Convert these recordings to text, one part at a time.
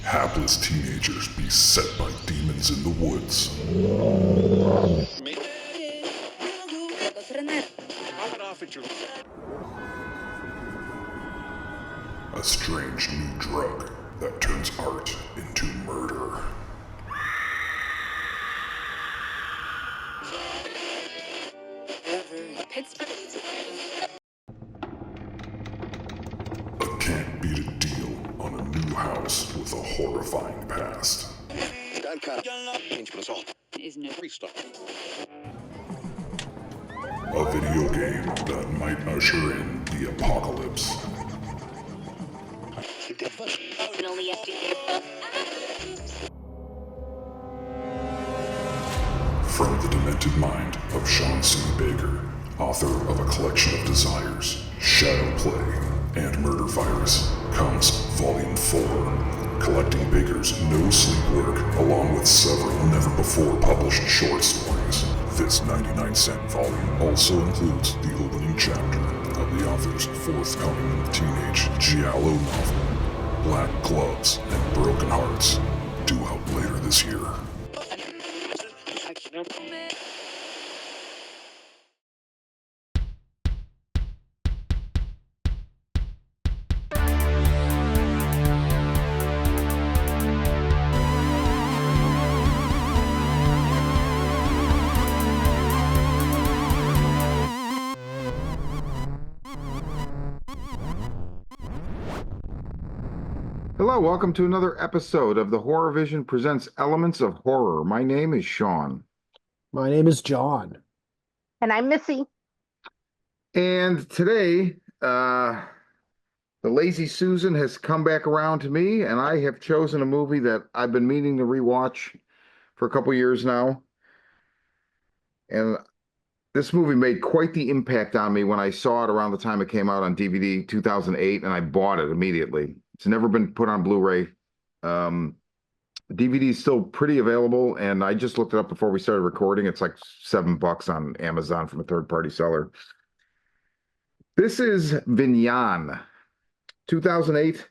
Hapless teenagers beset by demons in the woods. A strange new drug that turns art into murder. A can't beat a deal on a new house with a horrifying past. A video game that might usher in the apocalypse. From the demented mind of Sean C. Baker, author of A Collection of Desires, Shadow Play, and Murder Virus, comes Volume 4, collecting Baker's no-sleep work along with several never-before-published short stories. This 99-cent volume also includes the opening chapter of the author's forthcoming teenage giallo novel, Black Gloves and Broken Hearts, due out later this year. Hello, welcome to another episode of the Horror Vision Presents Elements of Horror. My name is Sean. My name is John. And I'm Missy. And today, the Lazy Susan has come back around to me, and I have chosen a movie that I've been meaning to rewatch for a couple years now. And this movie made quite the impact on me when I saw it around the time it came out on DVD 2008, and I bought it immediately. It's never been put on Blu-ray. DVD is still pretty available, and I just looked it up before we started recording. It's like $7 on Amazon from a third-party seller. This is Vinyan, 2008.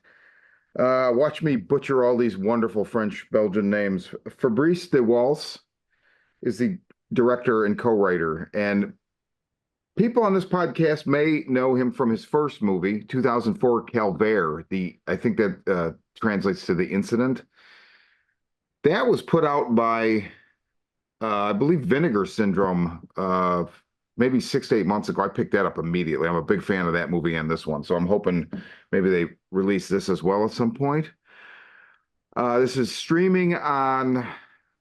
Watch me butcher all these wonderful French-Belgian names. Fabrice de Welz is the director and co-writer, and people on this podcast may know him from his first movie, 2004 Calvaire. I think that translates to The Incident. That was put out by, I believe, Vinegar Syndrome, maybe 6 to 8 months ago. I picked that up immediately. I'm a big fan of that movie and this one, so I'm hoping maybe they release this as well at some point. This is streaming on,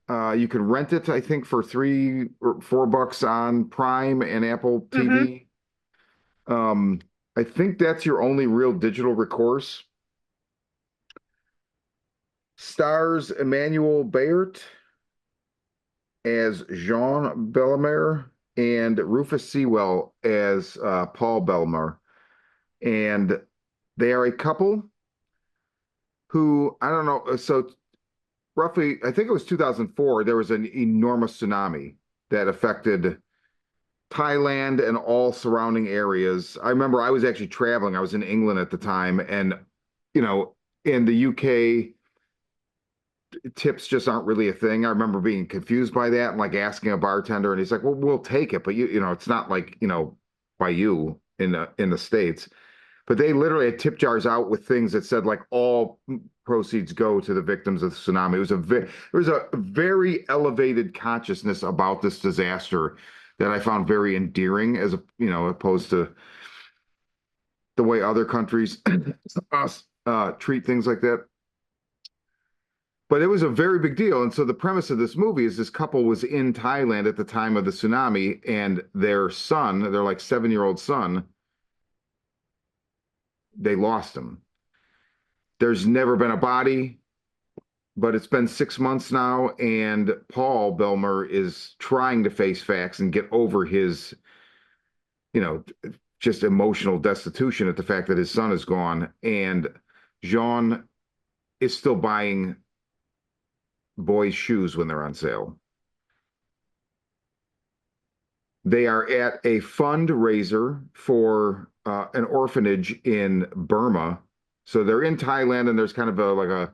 you can rent it, I think, for $3 or $4 on Prime and Apple TV. I think that's your only real digital recourse. Stars Emmanuel Bayert as Jean Bellemare and Rufus Sewell as Paul Bellemare. And they are a couple who, I don't know, so roughly, I think it was 2004, there was an enormous tsunami that affected Thailand and all surrounding areas. I remember I was actually traveling. I was in England at the time, and, you know, in the UK, tips just aren't really a thing. I remember being confused by that and like asking a bartender, and he's like, "Well, we'll take it, but you know, it's not like, you know, by you in the States." But they literally had tip jars out with things that said like all proceeds go to the victims of the tsunami. There was a very elevated consciousness about this disaster that I found very endearing, as a, you know, opposed to the way other countries treat things like that. But it was a very big deal. And so the premise of this movie is this couple was in Thailand at the time of the tsunami, and their son, their like 7-year-old son, they lost him. There's never been a body, but it's been 6 months now, and Paul Bellemare is trying to face facts and get over his, you know, just emotional destitution at the fact that his son is gone. And Jean is still buying boys' shoes when they're on sale. They are at a fundraiser for an orphanage in Burma, So they're in Thailand, and there's kind of a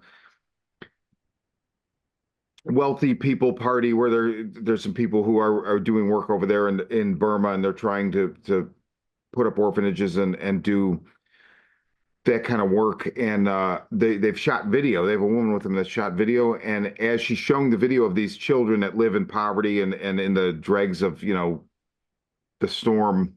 wealthy people party where there's some people who are doing work over there in Burma, and they're trying to put up orphanages and do that kind of work. And they've shot video. They have a woman with them that shot video, and as she's showing the video of these children that live in poverty and in the dregs of, the storm,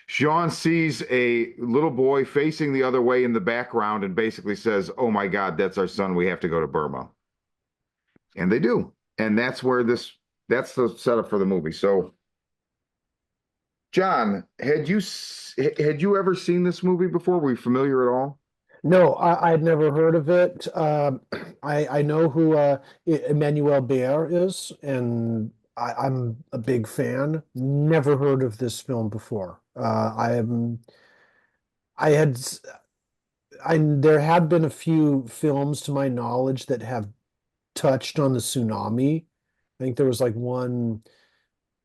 Sean sees a little boy facing the other way in the background and basically says, "Oh my God, that's our son. We have to go to Burma." And they do. And that's the setup for the movie. So, John, had you ever seen this movie before? Were you familiar at all? No, I'd never heard of it. I know who Emmanuel Bear is, and I'm a big fan. Never heard of this film before. I had s- there have been a few films to my knowledge that have touched on the tsunami. I think there was like one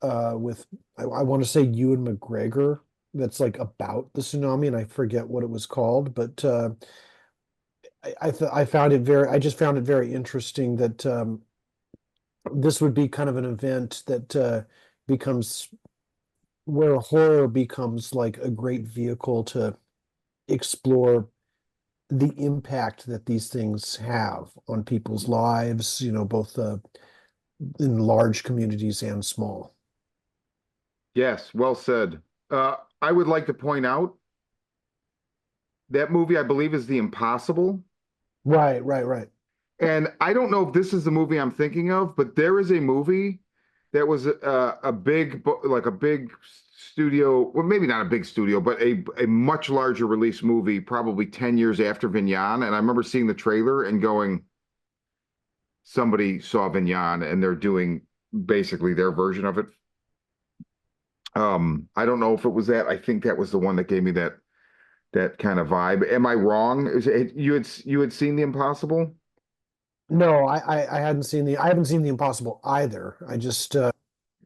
with I want to say Ewan McGregor that's like about the tsunami, and I forget what it was called, but I found it I just found it very interesting that this would be kind of an event that becomes where horror becomes like a great vehicle to explore the impact that these things have on people's lives, both in large communities and small. Yes, well said. I would like to point out that movie, I believe, is The Impossible. Right, right, right. And I don't know if this is the movie I'm thinking of, but there is a movie that was like a big studio, well, maybe not a big studio, but a much larger release movie, probably 10 years after Vinyan. And I remember seeing the trailer and going, somebody saw Vinyan and they're doing basically their version of it. I don't know if it was that. I think that was the one that gave me that kind of vibe. Am I wrong? You had seen The Impossible? No, I hadn't seen I haven't seen The Impossible either. I just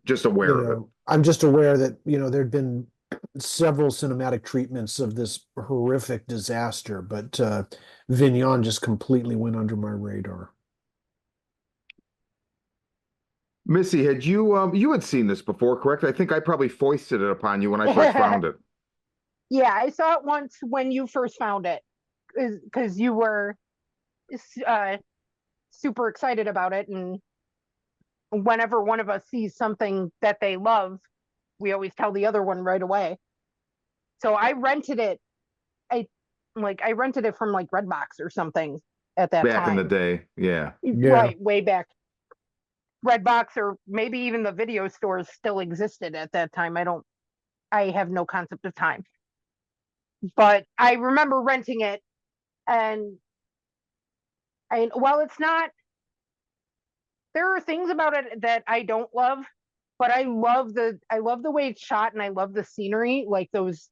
Just aware of it. I'm just aware that, there'd been several cinematic treatments of this horrific disaster, but Vignon just completely went under my radar. Missy, you had seen this before, correct? I think I probably foisted it upon you when I first found it. Yeah, I saw it once when you first found it, because you were uh, super excited about it, and whenever one of us sees something that they love, we always tell the other one right away. So I rented it. I rented it from like Redbox or something at that Back in the time. day. Yeah. Yeah. Right, way back. Redbox or maybe even the video stores still existed at that time. I have no concept of time. But I remember renting it, and while it's not, there are things about it that I don't love, but I love the way it's shot, and I love the scenery, like those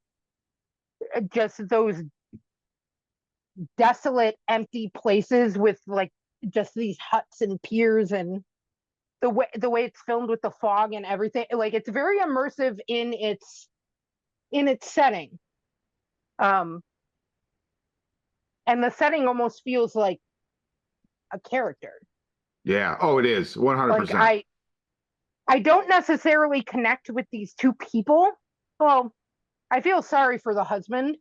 desolate, empty places with like just these huts and piers, and the way it's filmed with the fog and everything. Like it's very immersive in its setting. Um, and the setting almost feels like a character. Yeah. Oh, it is. Like 100%. I don't necessarily connect with these two people. Well, I feel sorry for the husband,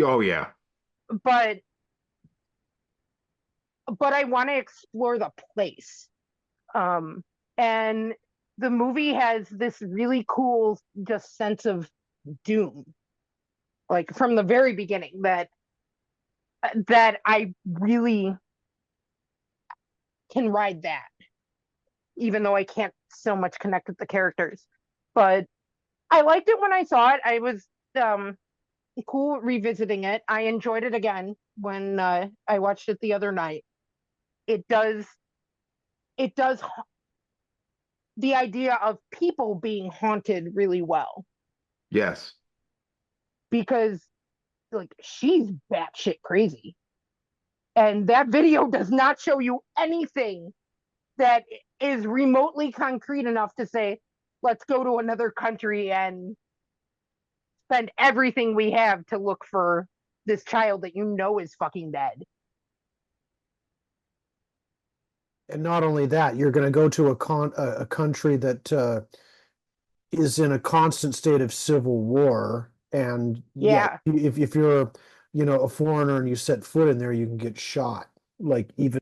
Oh, yeah. but I want to explore the place. And the movie has this really cool just sense of doom, like from the very beginning, that I really can ride that, even though I can't so much connect with the characters. But I liked it when I saw it. I was cool revisiting it. I enjoyed it again when I watched it the other night. It does the idea of people being haunted really well, Yes. because like she's batshit crazy, and that video does not show you anything that is remotely concrete enough to say, let's go to another country and spend everything we have to look for this child that you know is fucking dead. And not only that, you're going to go to a country that is in a constant state of civil war, and Yeah. if you're a foreigner and you set foot in there, you can get shot, like even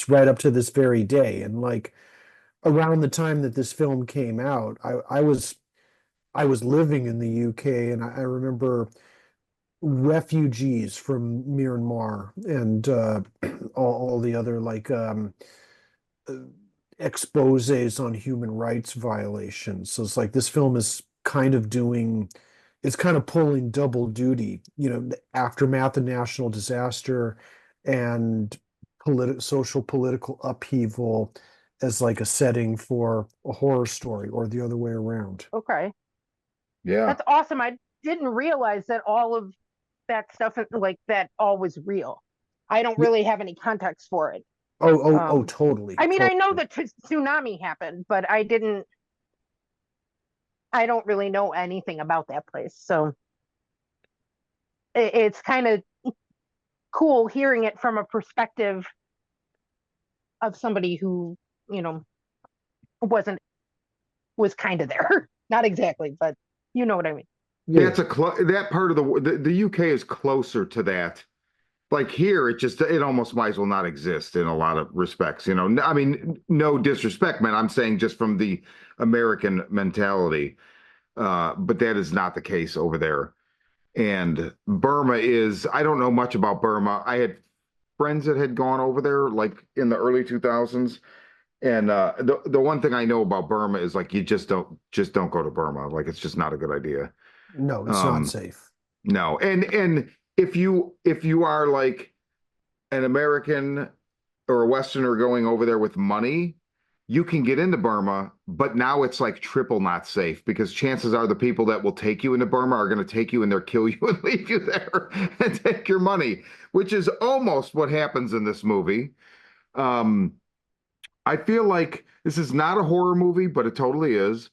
right up to this very day. And like around the time that this film came out, I was living in the UK, and I remember refugees from Myanmar and all the other like uh, exposés on human rights violations. So it's like this film is kind of it's kind of pulling double duty, the aftermath of national disaster and social political upheaval as like a setting for a horror story, or the other way around. Okay. Yeah. That's awesome. I didn't realize that all of that stuff like that all was real. I don't really have any context for it. Oh, totally. I mean, totally. I know the tsunami happened, but I don't really know anything about that place. So it's kind of cool hearing it from a perspective of somebody who, was kind of there. Not exactly, but you know what I mean. Yeah. That's that part of the UK is closer to that. Like here, it almost might as well not exist in a lot of respects. I mean, no disrespect, man. I'm saying just from the American mentality, but that is not the case over there. And Burma I don't know much about Burma. I had friends that had gone over there like in the early 2000s. And the one thing I know about Burma is like you just don't go to Burma. Like it's just not a good idea. No, it's not safe. No. And if you are like an American or a Westerner going over there with money, you can get into Burma, but now it's like triple not safe, because chances are the people that will take you into Burma are going to take you in there, kill you, and leave you there and take your money, which is almost what happens in this movie. I feel like this is not a horror movie, but it totally is.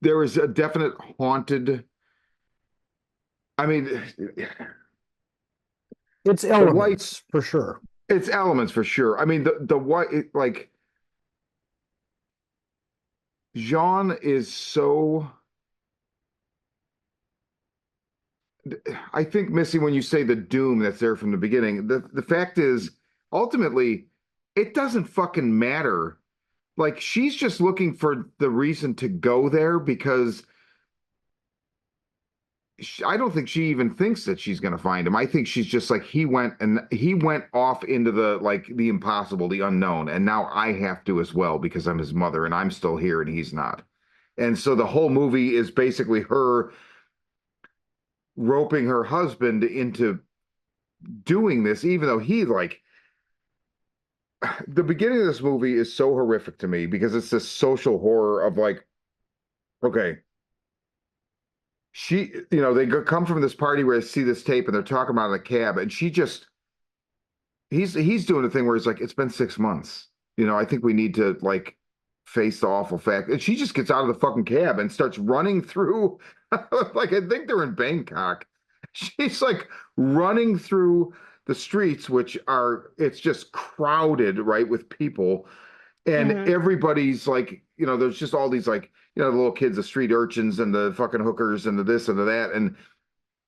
There is a definite haunted. I mean, It's elements for sure. It's elements for sure. I mean, the white, like Jean is so. I think, Missy, when you say the doom that's there from the beginning, the fact is, ultimately, it doesn't fucking matter. Like, she's just looking for the reason to go there, because I don't think she even thinks that she's going to find him. I think she's just like, he went off into the impossible, the unknown, and now I have to as well, because I'm his mother and I'm still here and he's not. And so the whole movie is basically her roping her husband into doing this, even though the beginning of this movie is so horrific to me, because it's this social horror of like, okay, they come from this party where they see this tape and they're talking about it in a cab, and he's doing a thing where he's like, it's been 6 months. I think we need to like face the awful fact. And she just gets out of the fucking cab and starts running through, like, I think they're in Bangkok. She's like running through the streets, it's just crowded, right, with people. And everybody's like, there's just all these like, the little kids, the street urchins and the fucking hookers and the this and the that. And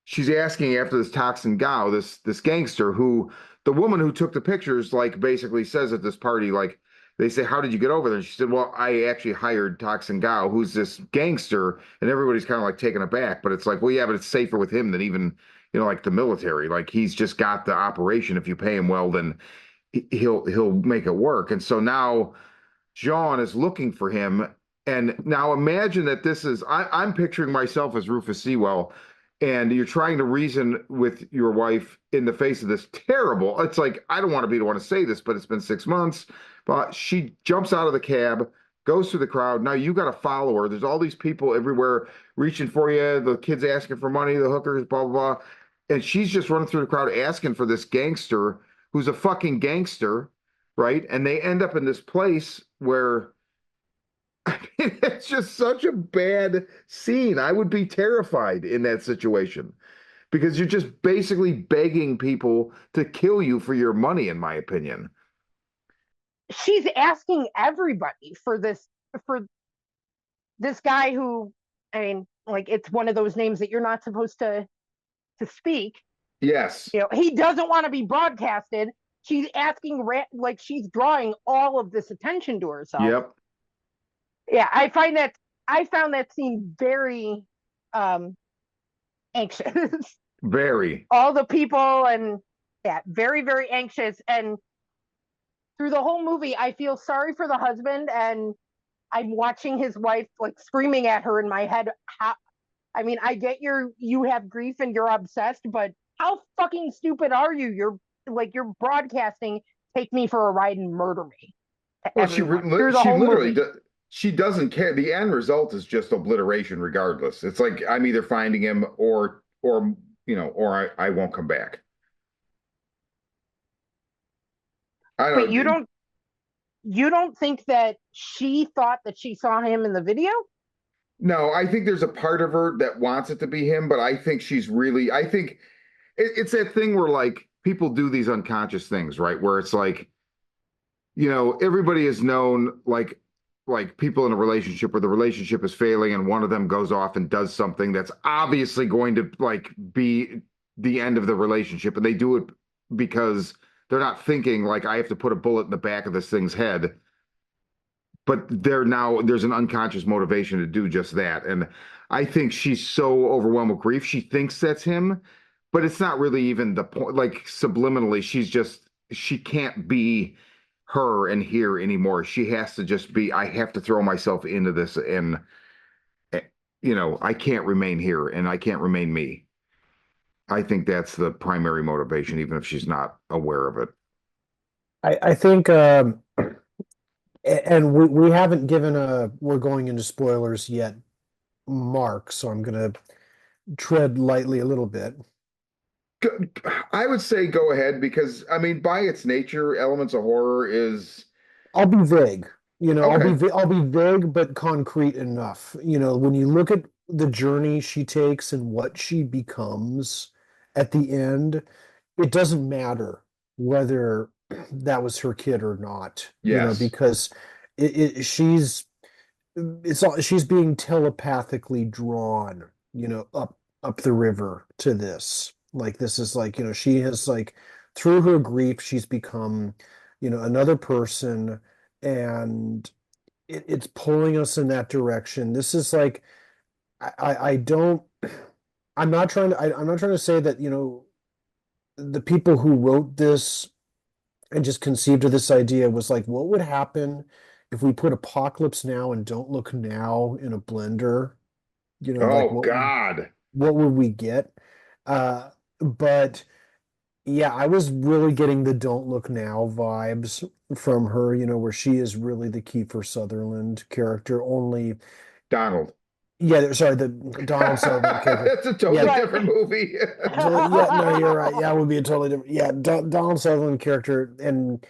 she's asking after this Toxin Gao, this gangster, who the woman who took the pictures, like, basically says at this party, like, they say, how did you get over there? And she said, well, I actually hired Toxin Gao, who's this gangster. And everybody's kind of like taken aback, but it's like, well, yeah, but it's safer with him than even, like the military. Like, he's just got the operation. If you pay him well, then he'll make it work. And so now Jean is looking for him. And now imagine that I'm picturing myself as Rufus Sewell, and you're trying to reason with your wife in the face of this terrible, it's like, I don't want to be the one to say this, but it's been 6 months. But she jumps out of the cab, goes through the crowd. Now you got to follow her. There's all these people everywhere reaching for you. The kids asking for money, the hookers, blah, blah, blah. And she's just running through the crowd asking for this gangster who's a fucking gangster, right? And they end up in this place where It's just such a bad scene. I would be terrified in that situation because you're just basically begging people to kill you for your money, in my opinion. She's asking everybody for this guy who, I mean, like it's one of those names that you're not supposed to speak. Yes. You know, he doesn't want to be broadcasted. She's asking, like she's drawing all of this attention to herself. Yep. Yeah, I found that scene very um anxious. Very. All the people and yeah, very, very anxious. And through the whole movie, I feel sorry for the husband, and I'm watching his wife like screaming at her in my head. How, I mean, I get you have grief and you're obsessed, but how fucking stupid are you? You're broadcasting, take me for a ride and murder me to Well, everyone through the she whole literally movie. does. She doesn't care. The end result is just obliteration, regardless. It's like I'm either finding him or or I won't come back. I But don't. you don't think that she thought that she saw him in the video? No, I think there's a part of her that wants it to be him, but I think she's really. I think it's that thing where like people do these unconscious things, right? Where it's like everybody has known like people in a relationship where the relationship is failing and one of them goes off and does something that's obviously going to like be the end of the relationship, and they do it because they're not thinking like I have to put a bullet in the back of this thing's head, but there's an unconscious motivation to do just that. And I think she's so overwhelmed with grief she thinks that's him, but it's not really even the point. Like subliminally she can't be her and here anymore. She has to just be, I have to throw myself into this, and eh, I can't remain here and I can't remain me. I think that's the primary motivation, even if she's not aware of it. I think and we haven't given a we're going into spoilers yet, Mark, so I'm gonna tread lightly a little bit. I would say go ahead because I mean, by its nature, elements of horror is I'll be vague. okay. I'll be vague but concrete enough. When you look at the journey she takes and what she becomes at the end, it doesn't matter whether that was her kid or not, Yes. because she's being telepathically drawn, up the river to this. Like this is like, she has like through her grief, she's become, another person, and it's pulling us in that direction. This is like I don't I'm not trying to say that, the people who wrote this and just conceived of this idea was like, what would happen if we put Apocalypse Now and Don't Look Now in a blender? Like Oh God. what would we get? But yeah, I was really getting the Don't Look Now vibes from her, where she is really the Kiefer Sutherland character, only Donald. yeah, sorry, the Donald Sutherland character. That's a totally Yeah, Right. different movie. yeah, no, you're right. Yeah, it would be a totally different. Yeah, Donald Sutherland character, and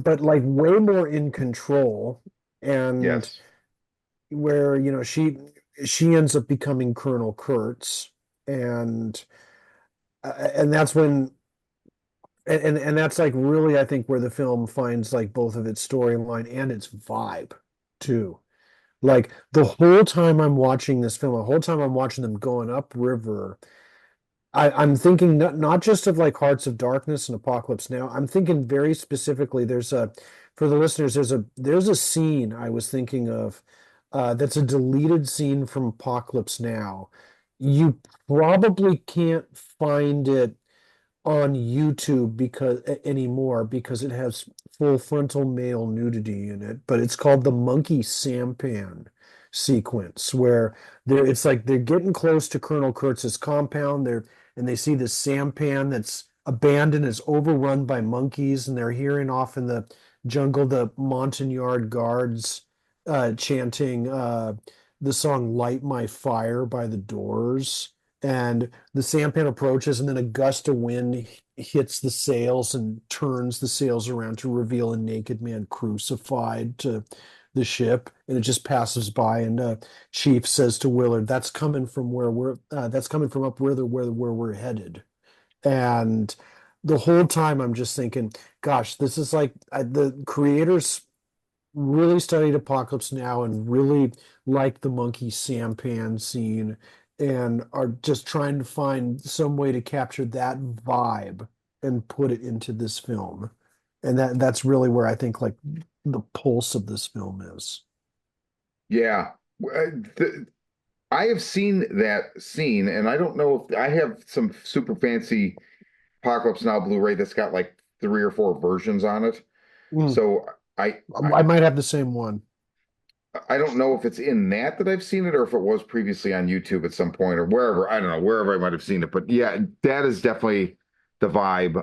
but like way more in control, and Yes. where she ends up becoming Colonel Kurtz, and and that's when and that's like really I think where the film finds like both of its storyline and its vibe too. Like the whole time I'm watching this film, the whole time I'm watching them going upriver, I'm thinking not just of like Hearts of Darkness and Apocalypse Now. I'm thinking very specifically. For the listeners, there's a scene I was thinking of, that's a deleted scene from Apocalypse Now. You probably can't find it on YouTube because anymore because it has full frontal male nudity in it, but it's called the monkey sampan sequence where it's like they're getting close to Colonel Kurtz's compound there, and they see this sampan that's abandoned, is overrun by monkeys, and they're hearing off in the jungle the Montagnard guards chanting the song Light My Fire by the Doors, and the sampan approaches, and then a gust of wind hits the sails and turns the sails around to reveal a naked man crucified to the ship, and it just passes by. And Chief says to Willard, "That's coming from where that's coming from up where we're headed." And the whole time I'm just thinking, gosh, this is like the creators really studied Apocalypse Now and really liked the monkey sampan scene and are just trying to find some way to capture that vibe and put it into this film. And that's really where I think like the pulse of this film is. Yeah. I have seen that scene, and I don't know if I have some super fancy Apocalypse Now Blu-ray that's got like 3 or 4 versions on it. Mm. So I might have the same one. I don't know if it's in that I've seen it or if it was previously on YouTube at some point or wherever. I don't know, wherever I might have seen it. But yeah, that is definitely the vibe.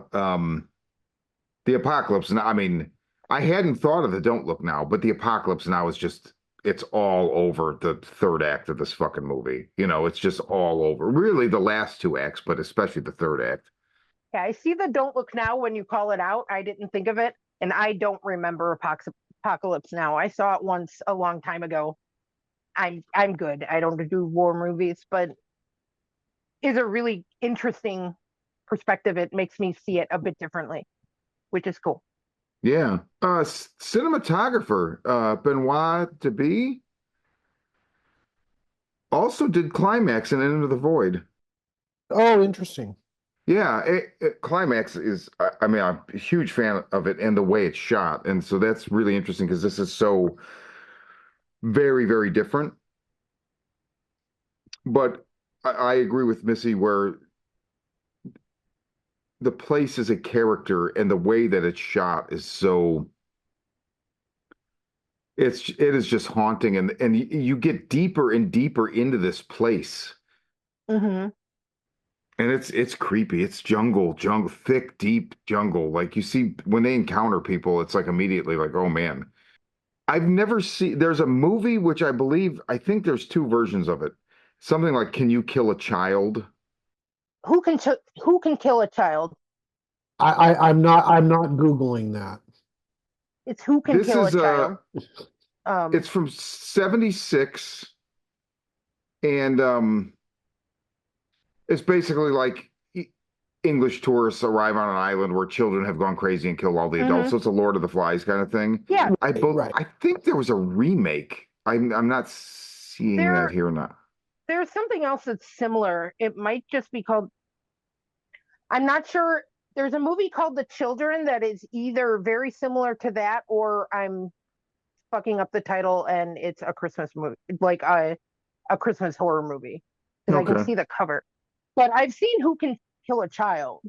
The Apocalypse Now, I mean, I hadn't thought of the Don't Look Now, but the Apocalypse Now is just, it's all over the third act of this fucking movie. You know, it's just all over. Really the last 2 acts, but especially the third act. Yeah, I see the Don't Look Now when you call it out. I didn't think of it, and I don't remember Apocalypse Now. I saw it once a long time ago. I'm good. I don't do war movies, but is a really interesting perspective. It makes me see it a bit differently, which is cool. Yeah. Cinematographer, Benoit Debie also did Climax and Into the Void. Oh, interesting. Yeah, Climax is, I mean, I'm a huge fan of it and the way it's shot. And so that's really interesting because this is so very, very different. But I agree with Missy where the place is a character and the way that it's shot is so, it is just haunting. And you get deeper and deeper into this place. Mm-hmm. And it's creepy. It's jungle, thick, deep jungle. Like you see when they encounter people, it's like immediately like, oh man. I've never seen, there's a movie which I think there's 2 versions of it. Something like Can You Kill a Child? Who can kill a child? I'm not Googling that. It's Who Can This Kill a is Child. it's from 76 and it's basically like English tourists arrive on an island where children have gone crazy and killed all the adults. So it's a Lord of the Flies kind of thing. Yeah. Right. I think there was a remake. I'm not seeing that here or not. There's something else that's similar. It might just be called, I'm not sure. There's a movie called The Children that is either very similar to that or I'm fucking up the title and it's a Christmas movie, like a Christmas horror movie. Because I can see the cover. But I've seen Who Can Kill a Child.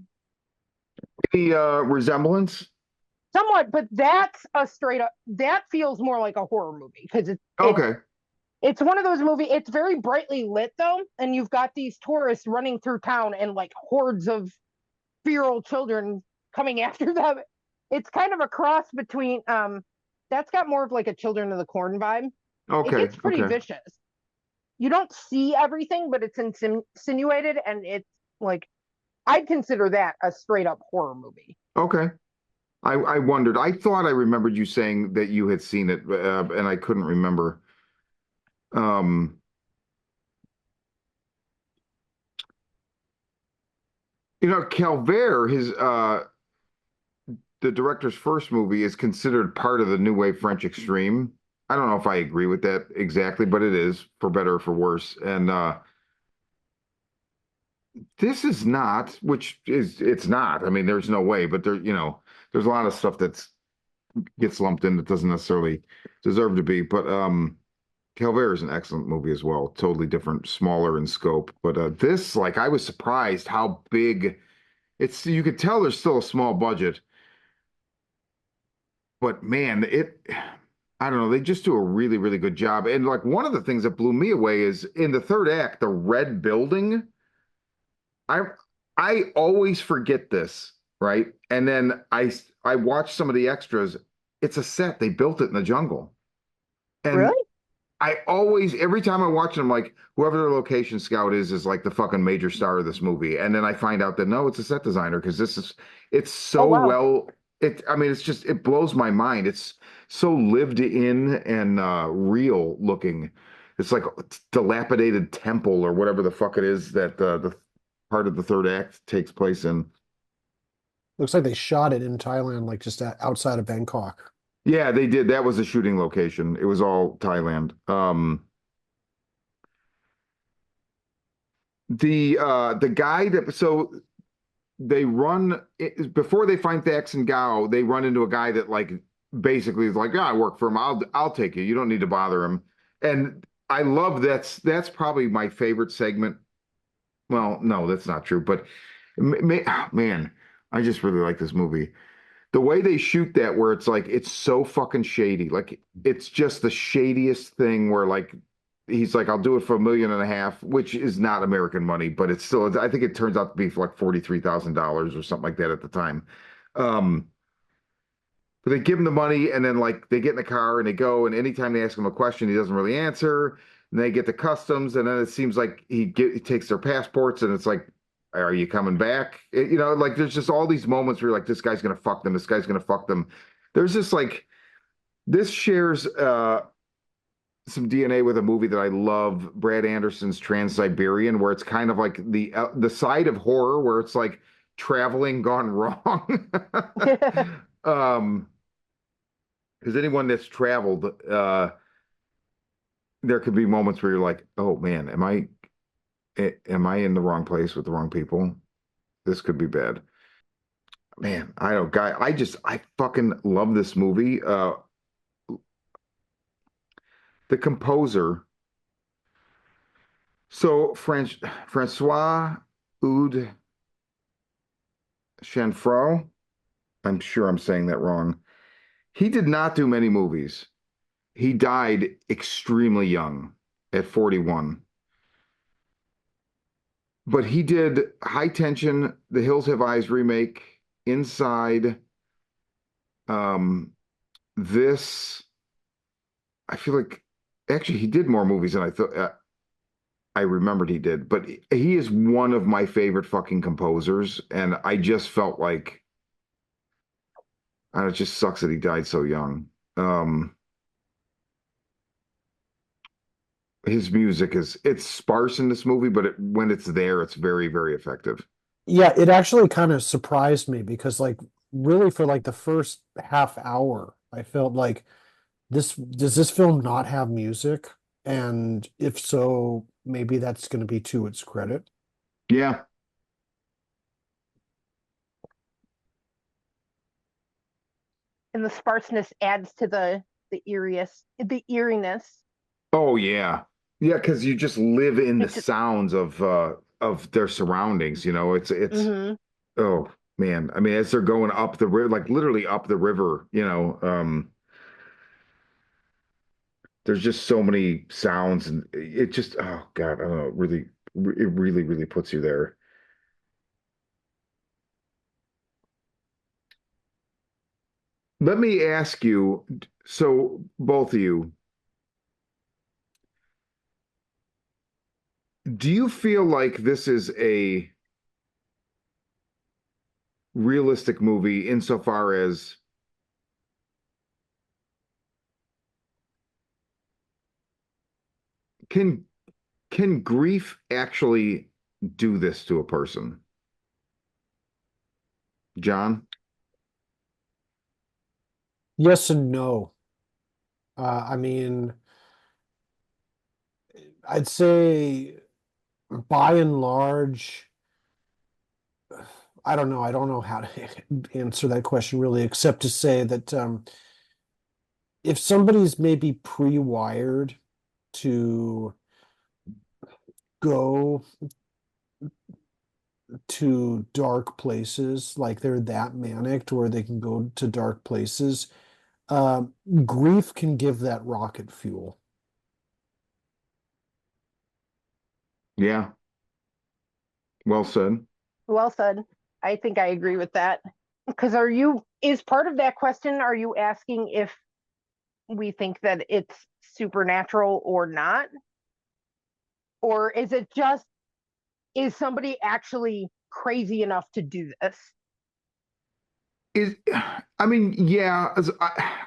Any resemblance? Somewhat, but that's a straight up, that feels more like a horror movie because it's one of those movies. It's very brightly lit though, and you've got these tourists running through town and like hordes of feral children coming after them. It's kind of a cross between that's got more of like a Children of the Corn vibe. It gets pretty vicious. You don't see everything, but it's insinuated, and it's like I'd consider that a straight up horror movie. Okay. I wondered. I thought I remembered you saying that you had seen it, and I couldn't remember. You know, Calvert, the director's first movie is considered part of the New Wave French Extreme. I don't know if I agree with that exactly, but it is, for better or for worse. And this is not, it's not. I mean, there's no way, but there's a lot of stuff that gets lumped in that doesn't necessarily deserve to be. But Calvert is an excellent movie as well. Totally different, smaller in scope. But this, like, I was surprised how big it's. You could tell there's still a small budget. But man, I don't know, they just do a really, really good job. And like one of the things that blew me away is in the third act, the red building. I always forget this, right? And then I watch some of the extras. It's a set. They built it in the jungle. And really? Every time I watch it, I'm like, whoever their location scout is like the fucking major star of this movie. And then I find out that no, it's a set designer because it's so well I mean, it blows my mind. It's so lived in and real looking. It's like a dilapidated temple or whatever the fuck it is that the part of the third act takes place in. Looks like they shot it in Thailand, like just outside of Bangkok. Yeah, they did. That was the shooting location. It was all Thailand. The guy that so they run before they find Thax and Gao, they run into a guy that like basically is like, yeah, I work for him. I'll take you. You don't need to bother him. And I love that's probably my favorite segment. Well, no, that's not true. But man, I just really like this movie. The way they shoot that, where it's like it's so fucking shady. Like it's just the shadiest thing where like he's like, I'll do it for $1.5 million, which is not American money, but it's still, I think it turns out to be for like $43,000 or something like that at the time. Um, but they give him the money and then like they get in the car and they go, and anytime they ask him a question, he doesn't really answer. And they get to customs, and then it seems like he takes their passports, and it's like, are you coming back? Like there's just all these moments where you're like, this guy's gonna fuck them, this guy's gonna fuck them. There's just like this shares some DNA with a movie that I love, Brad Anderson's Trans-Siberian, where it's kind of like the side of horror where it's like traveling gone wrong. Because anyone that's traveled, there could be moments where you're like, oh man, am I in the wrong place with the wrong people? This could be bad. Man, I don't, guy, I fucking love this movie. The composer. So Francois Oud Chanfrau, I'm sure I'm saying that wrong. He did not do many movies. He died extremely young at 41. But he did High Tension, The Hills Have Eyes remake, Inside, um, this. I feel like actually he did more movies than I thought. I remembered he did, but he is one of my favorite fucking composers, and I just felt like it just sucks that he died so young. His music it's sparse in this movie, but when it's there, it's very, very effective. Yeah, it actually kind of surprised me because like really for like the first half hour, I felt like does this film not have music? And if so, maybe that's going to be to its credit. Yeah, And the sparseness adds to the eeriness. oh yeah, yeah, because you just live in the It just, sounds of their surroundings. It's mhm. oh man. I mean, as they're going up the river, like literally up the river, there's just so many sounds, and it just oh God, I don't know, it really, really puts you there. Let me ask you, so both of you, do you feel like this is a realistic movie insofar as can can grief actually do this to a person? John? Yes and no. I mean, I'd say by and large, I don't know. I don't know how to answer that question really, except to say that if somebody's maybe pre-wired to go to dark places, like they're that manic or they can go to dark places, um, grief can give that rocket fuel. Yeah, well said. Well said. I think I agree with that. Because is part of that question, are you asking if we think that it's supernatural or not? Or is it just, is somebody actually crazy enough to do this? Is I mean, yeah,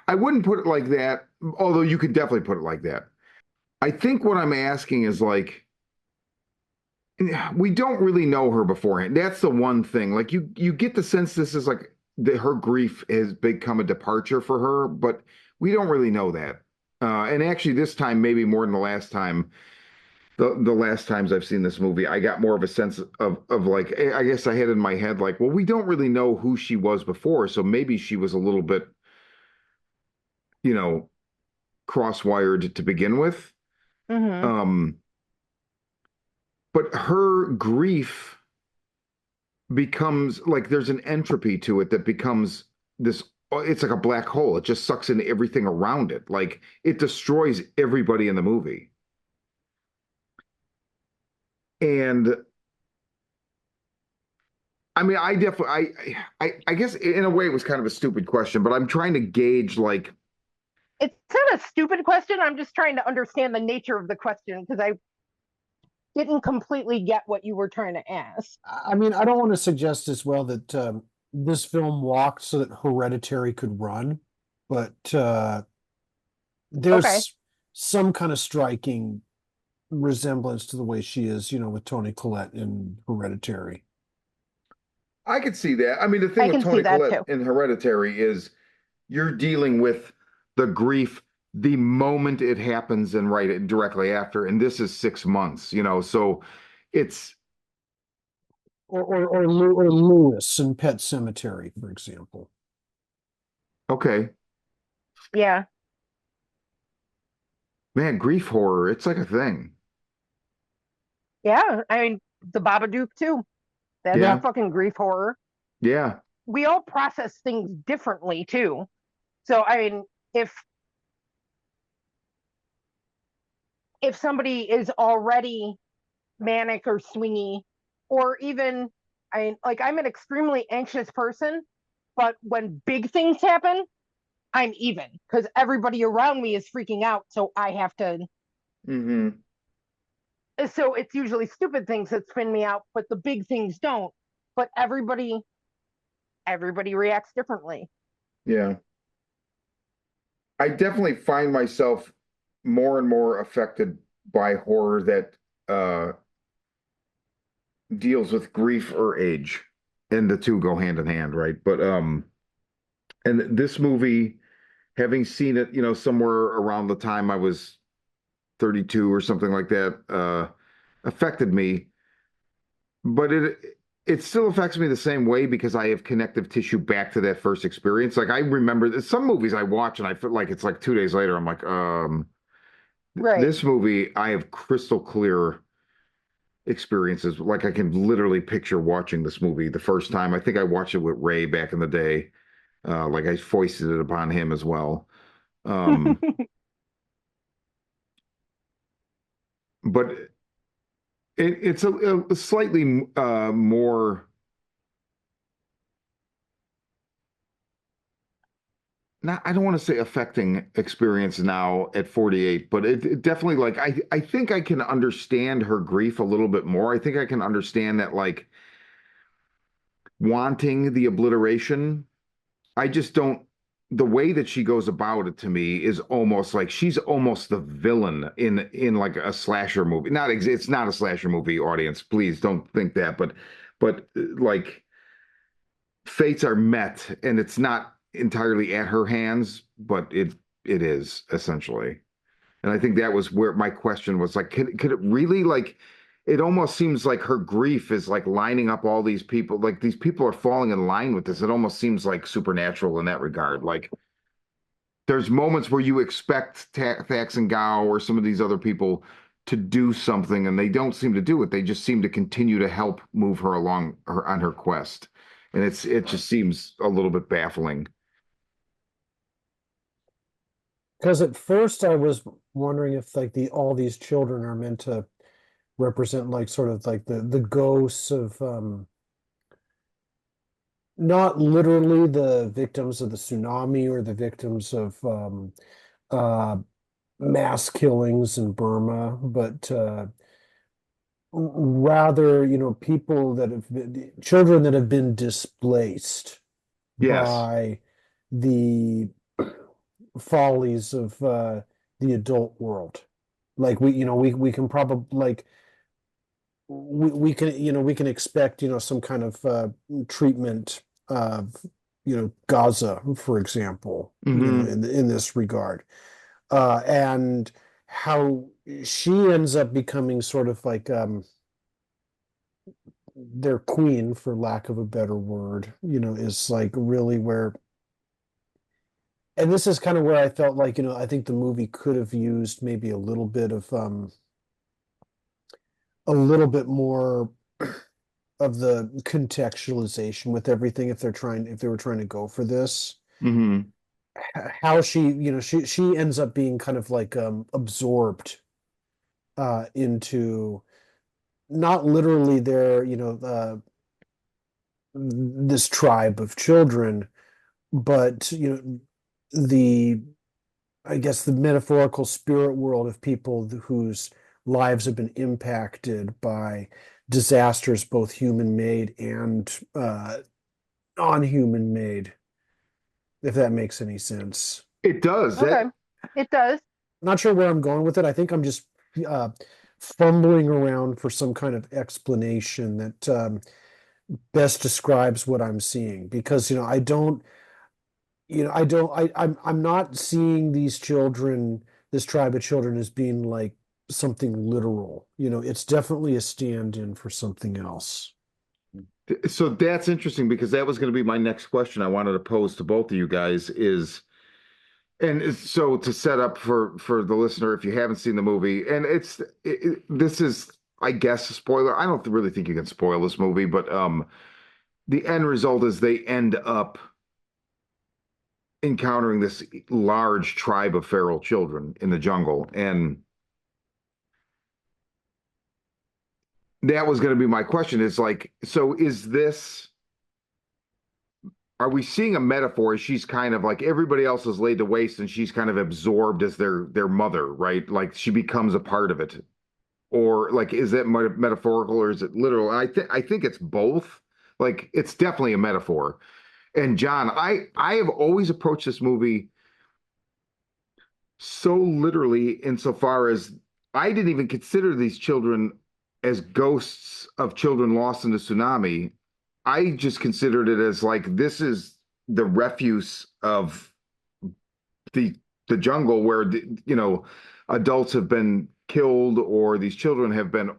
I wouldn't put it like that, although you could definitely put it like that. I think what I'm asking is like we don't really know her beforehand. That's the one thing. Like you get the sense this is like her grief has become a departure for her, but we don't really know that. And actually, this time maybe more than the last time. The last times I've seen this movie, I got more of a sense of like I guess I had in my head like, well, we don't really know who she was before, so maybe she was a little bit, you know, cross-wired to begin with. Hmm. Um, but her grief becomes like there's an entropy to it that becomes this it's like a black hole. It just sucks into everything around it. Like it destroys everybody in the movie. And I mean, I definitely I guess in a way it was kind of a stupid question, but I'm trying to gauge like It's not a stupid question. I'm just trying to understand the nature of the question because I didn't completely get what you were trying to ask. I mean, I don't want to suggest as well that this film walked so that Hereditary could run, but Okay. there's some kind of striking resemblance to the way she is, with Toni Collette in Hereditary. I could see that. I mean, the thing I with can see Toni that Collette too. in Hereditary is you're dealing with the grief the moment it happens and right directly after, and this is 6 months, so it's Or Lewis in Pet Cemetery, for example. okay. Yeah. Man, grief horror, it's like a thing. Yeah. I mean, the Babadook too. That's Yeah. Yeah, fucking grief horror. yeah. We all process things differently too. So, I mean, if if somebody is already manic or swingy, or even I'm an extremely anxious person, but when big things happen, I'm even because everybody around me is freaking out. So I have to. Hmm. So it's usually stupid things that spin me out, but the big things don't. But everybody reacts differently. Yeah. I definitely find myself more and more affected by horror that deals with grief or age. And the two go hand in hand, right? But and this movie, having seen it, somewhere around the time I was 32 or something like that, affected me. But it still affects me the same way because I have connective tissue back to that first experience. Like I remember some movies I watch and I feel like it's like 2 days later, I'm like, Right. this movie, I have crystal clear experiences. Like I can literally picture watching this movie the first time. I think I watched it with Ray back in the day. Like I foisted it upon him as well. Um, but it's a slightly more not I don't want to say affecting experience now at 48, but it definitely like I think I can understand her grief a little bit more. I think I can understand that like wanting the obliteration. I just don't the way that she goes about it to me is almost like she's almost the villain in like a slasher movie. It's not a slasher movie audience. Please don't think that, but like fates are met and it's not entirely at her hands, but it is essentially. And I think that was where my question was like, could it really like it almost seems like her grief is like lining up all these people, like these people are falling in line with this. It almost seems like supernatural in that regard. Like there's moments where you expect Thax and Gao or some of these other people to do something and they don't seem to do it. They just seem to continue to help move her along on her quest. And it just seems a little bit baffling. Because at first I was wondering if like all these children are meant to represent like sort of like the ghosts of not literally the victims of the tsunami or the victims of uh mass killings in Burma, but rather, people that have been children that have been displaced Yes. by the follies of the adult world. Like we can probably like we can we can expect some kind of treatment of Gaza, for example, Hmm. in this regard, and how she ends up becoming sort of like their queen, for lack of a better word, is like really where. And this is kind of where I felt like, I think the movie could have used maybe a little bit more of the contextualization with everything if they were trying to go for this. Hmm. How she, she ends up being kind of like absorbed into not literally their, this tribe of children, but the I guess the metaphorical spirit world of people whose lives have been impacted by disasters, both human made and non-human made, if that makes any sense. It does. Okay, it does. Not sure where I'm going with it. I think I'm just uh, fumbling around for some kind of explanation that best describes what I'm seeing because I don't I don't I'm not seeing these children, this tribe of children, as being like something literal. It's definitely a stand-in for something else. So that's interesting because that was going to be my next question I wanted to pose to both of you guys is, so to set up for the listener, if you haven't seen the movie, and this is, I guess, a spoiler. I don't really think you can spoil this movie, but the end result is they end up encountering this large tribe of feral children in the jungle, and that was going to be my question. Is like, so is this? Are we seeing a metaphor? She's kind of like everybody else is laid to waste, and she's kind of absorbed as their mother, right? Like she becomes a part of it, or like is that metaphorical or is it literal? I think it's both. Like it's definitely a metaphor. And John, I have always approached this movie so literally insofar as I didn't even consider these children as ghosts of children lost in the tsunami. I just considered it as like this is the refuse of the the jungle where adults have been killed or these children have been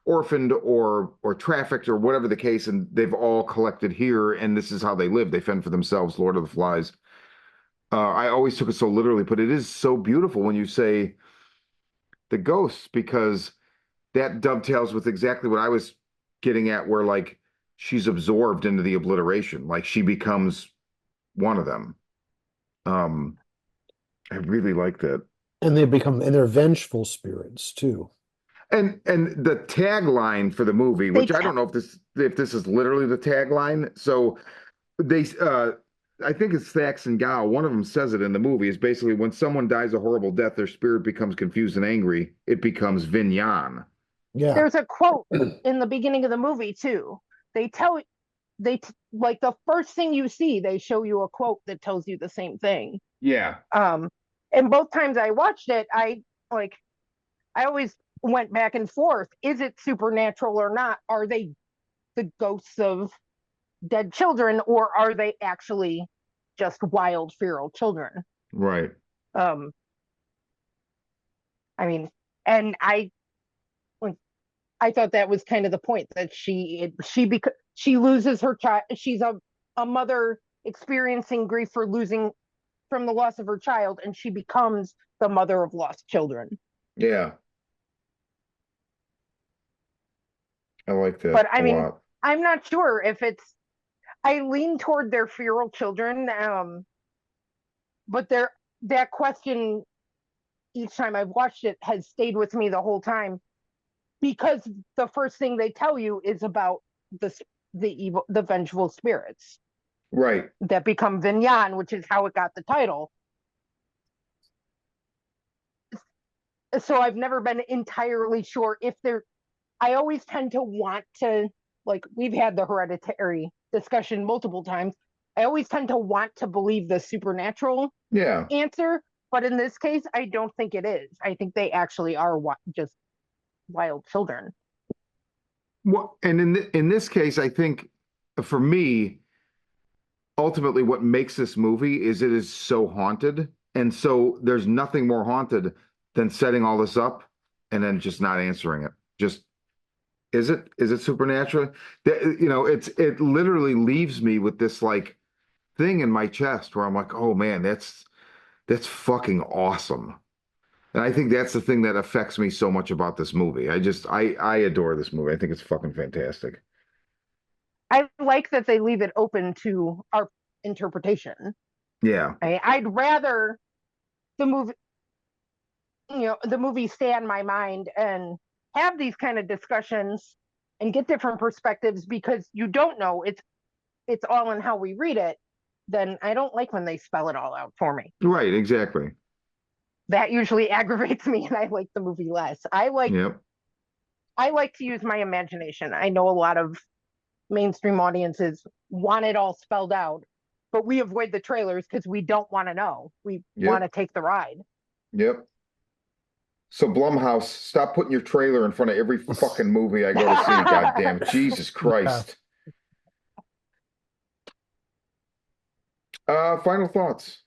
orphaned or trafficked or whatever the case, and they've all collected here, and this is how they live. They fend for themselves, Lord of the Flies. I always took it so literally, but it is so beautiful when you say the ghosts because that dovetails with exactly what I was getting at, where like she's absorbed into the obliteration, like she becomes one of them. Um, I really like that. And they're vengeful spirits too. And the tagline for the movie, They which I don't know if this is literally the tagline. So they I think it's Thax and Gao. One of them says it in the movie. Is basically when someone dies a horrible death, their spirit becomes confused and angry. It becomes Vinyan. Yeah. There's a quote in the beginning of the movie too. They tell like the first thing you see, they show you a quote that tells you the same thing. Yeah. And both times I watched it, I always went back and forth. Is it supernatural or not? Are they the ghosts of dead children, or are they actually just wild feral children? Right. Um, I mean, and I thought that was kind of the point that she loses her child. She's a mother experiencing grief for losing from the loss of her child, and she becomes the mother of lost children. Yeah. I like that But I a mean, lot. I'm not sure if it's. I lean toward their feral children, but that question each time I've watched it has stayed with me the whole time because the first thing they tell you is about the vengeful spirits Right. that become Vinyan, which is how it got the title. So I've never been entirely sure if they're. I always tend to want to, like we've had the hereditary discussion multiple times. I always tend to want to believe the supernatural Yeah. answer, but in this case, I don't think it is. I think they actually are just wild children. Well, and in this case, I think for me, ultimately what makes this movie is it is so haunted. And so there's nothing more haunted than setting all this up and then just not answering it. Just is it supernatural? It literally leaves me with this like thing in my chest where I'm like, oh man, that's fucking awesome. And I think that's the thing that affects me so much about this movie. I adore this movie. I think it's fucking fantastic. I like that they leave it open to our interpretation. Yeah. I'd rather the movie, the movie stay on my mind and have these kind of discussions and get different perspectives because you don't know it's all in how we read it. Then I don't like when they spell it all out for me. Right, exactly. That usually aggravates me, and I like the movie less. Yep. I like to use my imagination. I know a lot of mainstream audiences want it all spelled out, but we avoid the trailers because we don't want to know. We want to Yep. take the ride. Yep. So Blumhouse, stop putting your trailer in front of every fucking movie I go to see. God damn it. Jesus Christ. Final thoughts.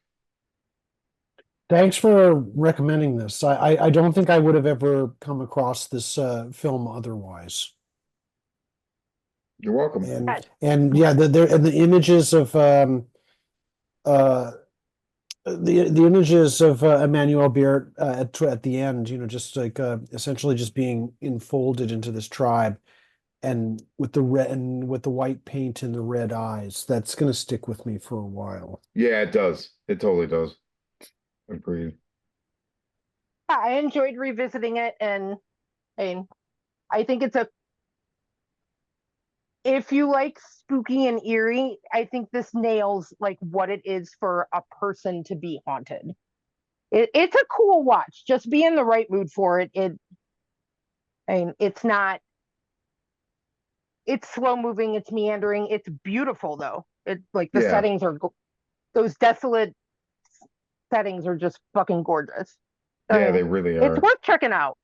Thanks for recommending this. I don't think I would have ever come across this film otherwise. You're welcome. And yeah, the images of the images of Emmanuel Beard at the end, just like essentially just being enfolded into this tribe, and with the red and with the white paint and the red eyes, that's gonna stick with me for a while. Yeah, it does. It totally does. Agreed. I enjoyed revisiting it, and I think if you like spooky and eerie, I think this nails like what it is for a person to be haunted. It's a cool watch. Just be in the right mood for it. It's not. It's slow moving. It's meandering. It's beautiful though. It like the Yeah. settings are those desolate settings are just fucking gorgeous. Yeah, they really It's are. worth checking out.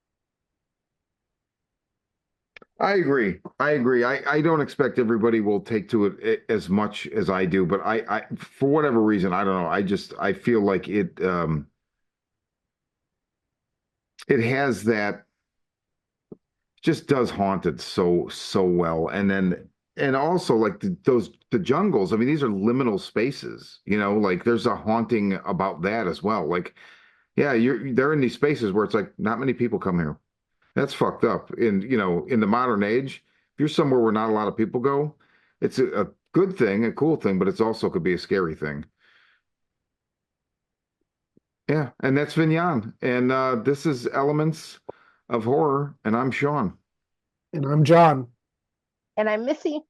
I agree. I agree. I don't expect everybody will take to it as much as I do, but I for whatever reason, I don't know. I feel like it has that just does haunted so well. And also like the jungles. I mean, these are liminal spaces, like there's a haunting about that as well. Like, yeah, they're in these spaces where it's like not many people come here. That's fucked up. In the modern age, if you're somewhere where not a lot of people go, it's a good thing, a cool thing, but it's also could be a scary thing. Yeah, and that's Vinyan. And this is Elements of Horror, and I'm Sean. And I'm John. And I'm Missy.